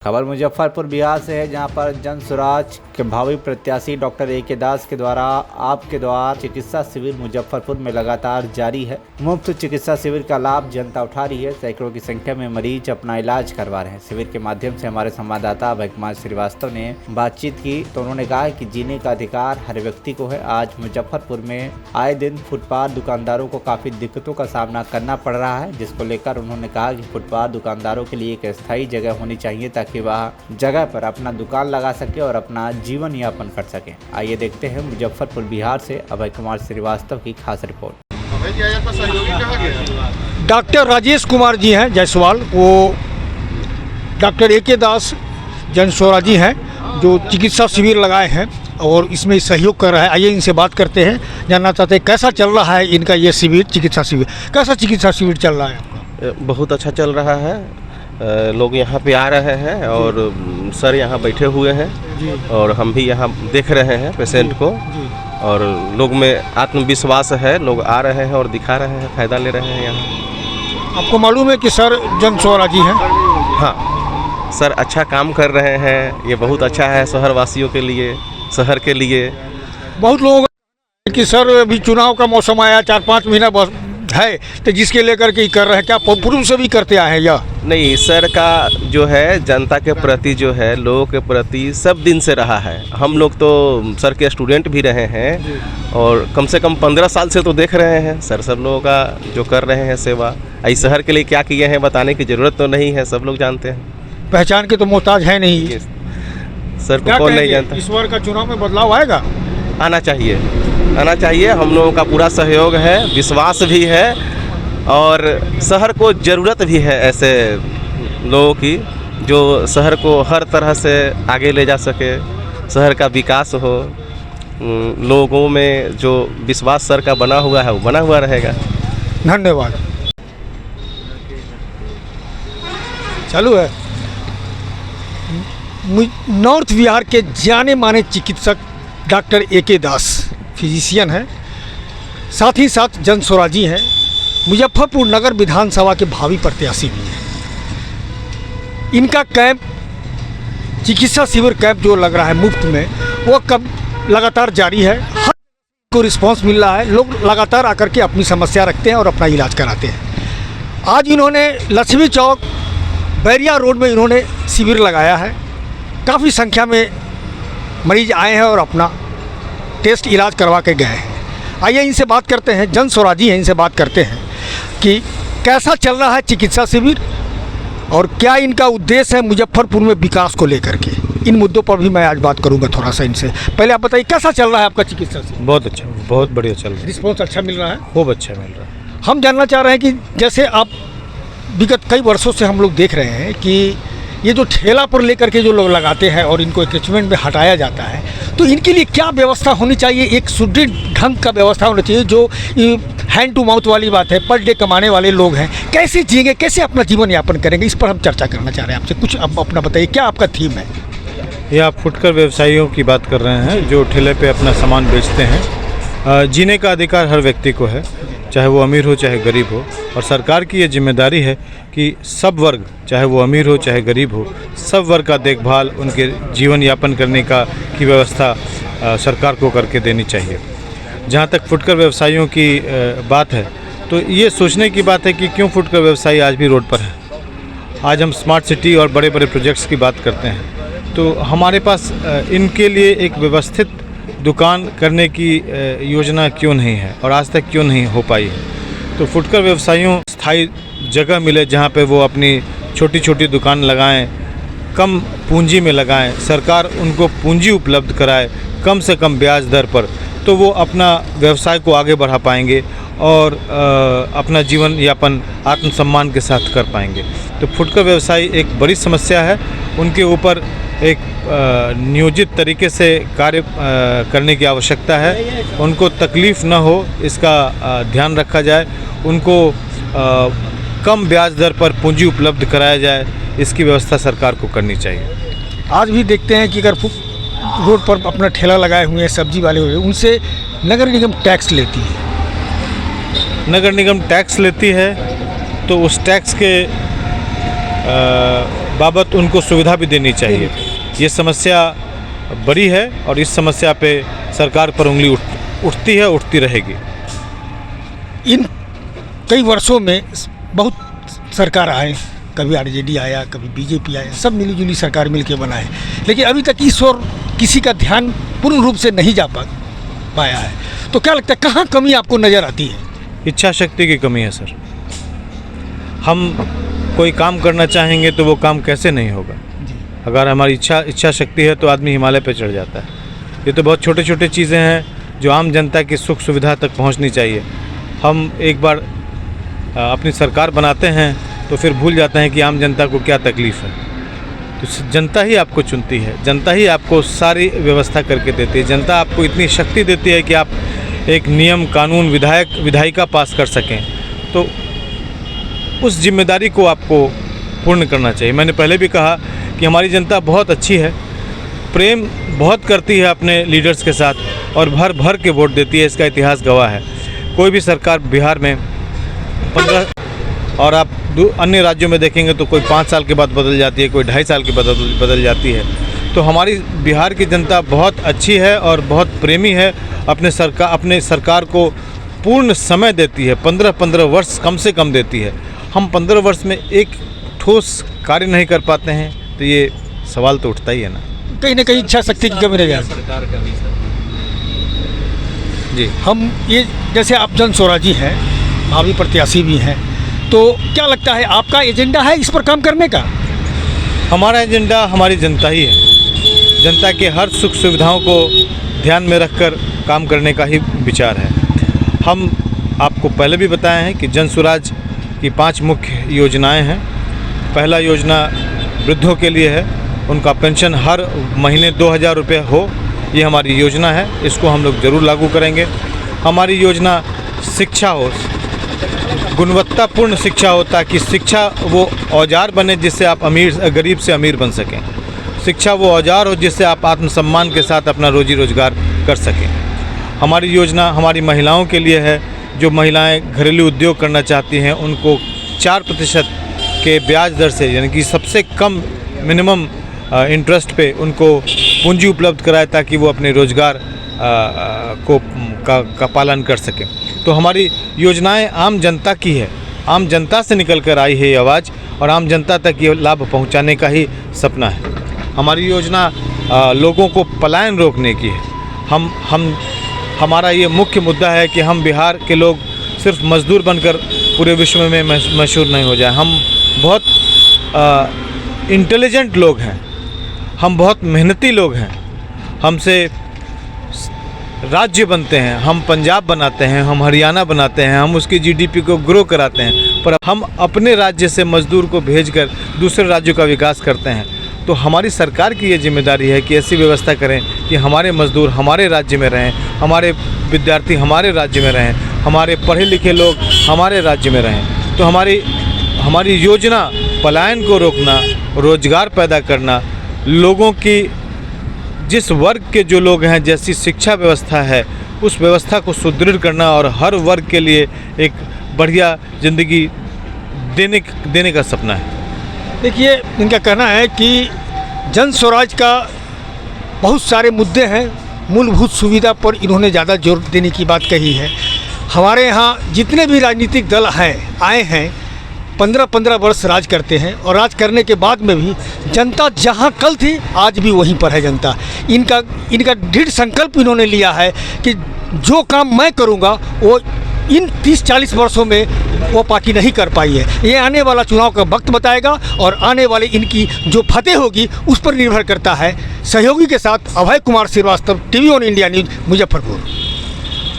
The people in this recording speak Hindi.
खबर मुजफ्फरपुर बिहार से है, जहां पर जन स्वराज के भावी प्रत्याशी डॉक्टर ए के दास के द्वारा आपके द्वार चिकित्सा शिविर मुजफ्फरपुर में लगातार जारी है। मुफ्त चिकित्सा शिविर का लाभ जनता उठा रही है। सैकड़ों की संख्या में मरीज अपना इलाज करवा रहे हैं। शिविर के माध्यम से हमारे संवाददाता अभय कुमार श्रीवास्तव ने बातचीत की तो उन्होंने कहा कि जीने का अधिकार हर व्यक्ति को है। आज मुजफ्फरपुर में आए दिन फुटपाथ दुकानदारों को काफी दिक्कतों का सामना करना पड़ रहा है, जिसको लेकर उन्होंने कहा कि फुटपाथ दुकानदारों के लिए एक स्थायी जगह होनी चाहिए ताकि वह जगह पर अपना दुकान लगा सके और अपना जीवन यापन कर सके। आइए देखते हैं मुजफ्फरपुर बिहार से अभय कुमार श्रीवास्तव की खास रिपोर्ट। डॉक्टर राजेश कुमार जी हैं जायसवाल, वो डॉक्टर ए के दास जन स्वराज जी हैं जो चिकित्सा शिविर लगाए हैं और इसमें सहयोग कर रहा है। आइए इनसे बात करते हैं, जानना चाहते हैं कैसा चल रहा है इनका ये शिविर, चिकित्सा शिविर। कैसा चिकित्सा शिविर चल रहा है आपका? बहुत अच्छा चल रहा है। लोग यहाँ पे आ रहे हैं और सर यहाँ बैठे हुए हैं और हम भी यहाँ देख रहे हैं पेशेंट को और लोग में आत्मविश्वास है। लोग आ रहे हैं और दिखा रहे हैं, फ़ायदा ले रहे हैं यहाँ। आपको मालूम है कि सर जन स्वराज जी हैं? हाँ, सर अच्छा काम कर रहे हैं। ये बहुत अच्छा है शहर वासियों के लिए, शहर के लिए। बहुत लोगों का कि सर अभी चुनाव का मौसम आया, 4-5 महीना बस है तो जिसके लेकर के कर रहे हैं। क्या पूर्व से भी करते आए हैं या नहीं? सर का जो है जनता के प्रति जो है, लोगों के प्रति सब दिन से रहा है। हम लोग तो सर के स्टूडेंट भी रहे हैं और कम से कम 15 साल से तो देख रहे हैं सर सब लोगों का जो कर रहे हैं सेवा। इस शहर के लिए क्या किए हैं बताने की ज़रूरत तो नहीं है, सब लोग जानते हैं। पहचान के तो मोहताज है नहीं सर को कौन नहीं जानता। इस बार का चुनाव में बदलाव आएगा? आना चाहिए, आना चाहिए। हम लोगों का पूरा सहयोग है, विश्वास भी है और शहर को ज़रूरत भी है ऐसे लोगों की जो शहर को हर तरह से आगे ले जा सके, शहर का विकास हो। लोगों में जो विश्वास सर का बना हुआ है वो बना हुआ रहेगा। धन्यवाद। चालू है। नॉर्थ बिहार के जाने माने चिकित्सक डॉक्टर ए के दास फिजिशियन हैं, साथ ही साथ जन स्वराजी हैं, मुजफ्फरपुर नगर विधानसभा के भावी प्रत्याशी भी हैं। इनका कैंप, चिकित्सा शिविर कैंप जो लग रहा है मुफ्त में, वो कब लगातार जारी है। हर को रिस्पांस मिल रहा है। लोग लगातार आकर के अपनी समस्या रखते हैं और अपना इलाज कराते हैं। आज इन्होंने लक्ष्मी चौक बैरिया रोड में इन्होंने शिविर लगाया है। काफ़ी संख्या में मरीज आए हैं और अपना टेस्ट इलाज करवा के गए हैं। आइए इनसे बात करते हैं, जन स्वराजी हैं, इनसे बात करते हैं कि कैसा चल रहा है चिकित्सा शिविर और क्या इनका उद्देश्य है मुजफ्फरपुर में विकास को लेकर के। इन मुद्दों पर भी मैं आज बात करूंगा थोड़ा सा इनसे। पहले आप बताइए कैसा चल रहा है आपका चिकित्सा शिविर? बहुत अच्छा, बहुत बढ़िया चल रहा है। रिस्पॉन्स अच्छा मिल रहा है? खूब अच्छा मिल रहा है। हम जानना चाह रहे हैं कि जैसे आप विगत कई वर्षों से हम लोग देख रहे हैं कि ये जो ठेला पर लेकर के जो लोग लगाते हैं और इनको एंक्रोचमेंट में हटाया जाता है, तो इनके लिए क्या व्यवस्था होनी चाहिए? एक सुदृढ़ ढंग का व्यवस्था होना चाहिए। जो हैंड टू माउथ वाली बात है, पर डे कमाने वाले लोग हैं, कैसे जिएंगे, कैसे अपना जीवन यापन करेंगे, इस पर हम चर्चा करना चाह रहे हैं आपसे। कुछ अब अपना बताइए, क्या आपका थीम है? ये आप फुटकर व्यवसायियों की बात कर रहे हैं जो ठेले पे अपना सामान बेचते हैं। जीने का अधिकार हर व्यक्ति को है, चाहे वो अमीर हो चाहे गरीब हो, और सरकार की ये जिम्मेदारी है कि सब वर्ग, चाहे वो अमीर हो चाहे गरीब हो, सब वर्ग का देखभाल, उनके जीवन यापन करने की व्यवस्था सरकार को करके देनी चाहिए। जहाँ तक फुटकर व्यवसायियों की बात है, तो ये सोचने की बात है कि क्यों फुटकर व्यवसायी आज भी रोड पर है। आज हम स्मार्ट सिटी और बड़े बड़े प्रोजेक्ट्स की बात करते हैं, तो हमारे पास इनके लिए एक व्यवस्थित दुकान करने की योजना क्यों नहीं है और आज तक क्यों नहीं हो पाई है। तो फुटकर व्यवसायियों स्थायी जगह मिले जहाँ पे वो अपनी छोटी छोटी दुकान लगाएं, कम पूंजी में लगाएं, सरकार उनको पूंजी उपलब्ध कराए कम से कम ब्याज दर पर, तो वो अपना व्यवसाय को आगे बढ़ा पाएंगे और अपना जीवन यापन आत्मसम्मान के साथ कर पाएंगे। तो फुटकर व्यवसायी एक बड़ी समस्या है, उनके ऊपर एक नियोजित तरीके से कार्य करने की आवश्यकता है। उनको तकलीफ़ न हो इसका ध्यान रखा जाए, उनको कम ब्याज दर पर पूंजी उपलब्ध कराया जाए, इसकी व्यवस्था सरकार को करनी चाहिए। आज भी देखते हैं कि अगर रोड पर अपना ठेला लगाए हुए हैं सब्जी वाले हुए, उनसे नगर निगम टैक्स लेती है। नगर निगम टैक्स लेती है तो उस टैक्स के बाबत उनको सुविधा भी देनी चाहिए। ये समस्या बड़ी है और इस समस्या पे सरकार पर उंगली उठती है, उठती रहेगी। इन कई वर्षों में बहुत सरकार आए, कभी आरजेडी आया, कभी बीजेपी आया, सब मिलीजुली सरकार मिलके बनाए, लेकिन अभी तक इस ओर किसी का ध्यान पूर्ण रूप से नहीं जा पाया है। तो क्या लगता है कहाँ कमी आपको नज़र आती है? इच्छा शक्ति की कमी है सर। हम कोई काम करना चाहेंगे तो वो काम कैसे नहीं होगा? अगर हमारी इच्छा शक्ति है तो आदमी हिमालय पे चढ़ जाता है। ये तो बहुत छोटे छोटे चीज़ें हैं जो आम जनता की सुख सुविधा तक पहुंचनी चाहिए। हम एक बार अपनी सरकार बनाते हैं तो फिर भूल जाते हैं कि आम जनता को क्या तकलीफ़ है। तो जनता ही आपको चुनती है, जनता ही आपको सारी व्यवस्था करके देती है। जनता आपको इतनी शक्ति देती है कि आप एक नियम कानून विधायिका पास कर सकें। तो उस जिम्मेदारी को आपको पूर्ण करना चाहिए। मैंने पहले भी कहा कि हमारी जनता बहुत अच्छी है, प्रेम बहुत करती है अपने लीडर्स के साथ और भर भर के वोट देती है। इसका इतिहास गवाह है। कोई भी सरकार बिहार में 15 और आप अन्य राज्यों में देखेंगे तो कोई 5 साल के बाद बदल जाती है, कोई 2.5 साल के बाद बदल जाती है। तो हमारी बिहार की जनता बहुत अच्छी है और बहुत प्रेमी है। अपने सरकार को पूर्ण समय देती है, 15-15 वर्ष कम से कम देती है। हम 15 वर्ष में एक ठोस कार्य नहीं कर पाते हैं तो ये सवाल तो उठता ही है ना। कहीं ना कहीं इच्छा शक्ति की कमी रह जाती है जी। हम ये जैसे आप जन स्वराजी हैं, भावी प्रत्याशी भी हैं, तो क्या लगता है आपका एजेंडा है इस पर काम करने का? हमारा एजेंडा हमारी जनता ही है। जनता के हर सुख सुविधाओं को ध्यान में रखकर काम करने का ही विचार है। हम आपको पहले भी बताए हैं कि जन स्वराज की 5 मुख्य योजनाएं हैं। पहला योजना वृद्धों के लिए है, उनका पेंशन हर महीने 2000 रुपये हो, ये हमारी योजना है। इसको हम लोग ज़रूर लागू करेंगे। हमारी योजना शिक्षा हो, गुणवत्तापूर्ण शिक्षा हो, ताकि शिक्षा वो औजार बने जिससे आप गरीब से अमीर बन सकें। शिक्षा वो औजार हो जिससे आप आत्मसम्मान के साथ अपना रोजी रोजगार कर सकें। हमारी योजना हमारी महिलाओं के लिए है। जो महिलाएं घरेलू उद्योग करना चाहती हैं उनको 4% के ब्याज दर से, यानी कि सबसे कम मिनिमम इंटरेस्ट पे उनको पूंजी उपलब्ध कराए ताकि वो अपने रोजगार का पालन कर सकें। तो हमारी योजनाएं आम जनता की है, आम जनता से निकल कर आई है ये आवाज़, और आम जनता तक ये लाभ पहुंचाने का ही सपना है। हमारी योजना लोगों को पलायन रोकने की है। हमारा ये मुख्य मुद्दा है कि हम बिहार के लोग सिर्फ मजदूर बनकर पूरे विश्व में मशहूर नहीं हो जाए। हम बहुत इंटेलिजेंट लोग हैं, हम बहुत मेहनती लोग हैं। हमसे राज्य बनते हैं, हम पंजाब बनाते हैं, हम हरियाणा बनाते हैं, हम उसकी जीडीपी को ग्रो कराते हैं, पर हम अपने राज्य से मजदूर को भेजकर दूसरे राज्यों का विकास करते हैं। तो हमारी सरकार की ये जिम्मेदारी है कि ऐसी व्यवस्था करें कि हमारे मजदूर हमारे राज्य में रहें, हमारे विद्यार्थी हमारे राज्य में रहें, हमारे पढ़े लिखे लोग हमारे राज्य में रहें। तो हमारी योजना पलायन को रोकना, रोजगार पैदा करना, लोगों की जिस वर्ग के जो लोग हैं जैसी शिक्षा व्यवस्था है उस व्यवस्था को सुदृढ़ करना और हर वर्ग के लिए एक बढ़िया ज़िंदगी देने का सपना है। देखिए, इनका कहना है कि जन स्वराज का बहुत सारे मुद्दे हैं, मूलभूत सुविधा पर इन्होंने ज़्यादा जोर देने की बात कही है। हमारे यहाँ जितने भी राजनीतिक दल आए हैं 15-15 वर्ष राज करते हैं, और राज करने के बाद में भी जनता जहाँ कल थी आज भी वहीं पर है जनता। इनका दृढ़ संकल्प इन्होंने लिया है कि जो काम मैं करूँगा वो इन 30-40 वर्षों में वो पार्टी नहीं कर पाई है। ये आने वाला चुनाव का वक्त बताएगा, और आने वाले इनकी जो फतेह होगी उस पर निर्भर करता है। सहयोगी के साथ Abhay Kumar Srivastava, TV on India news, Muzaffarpur.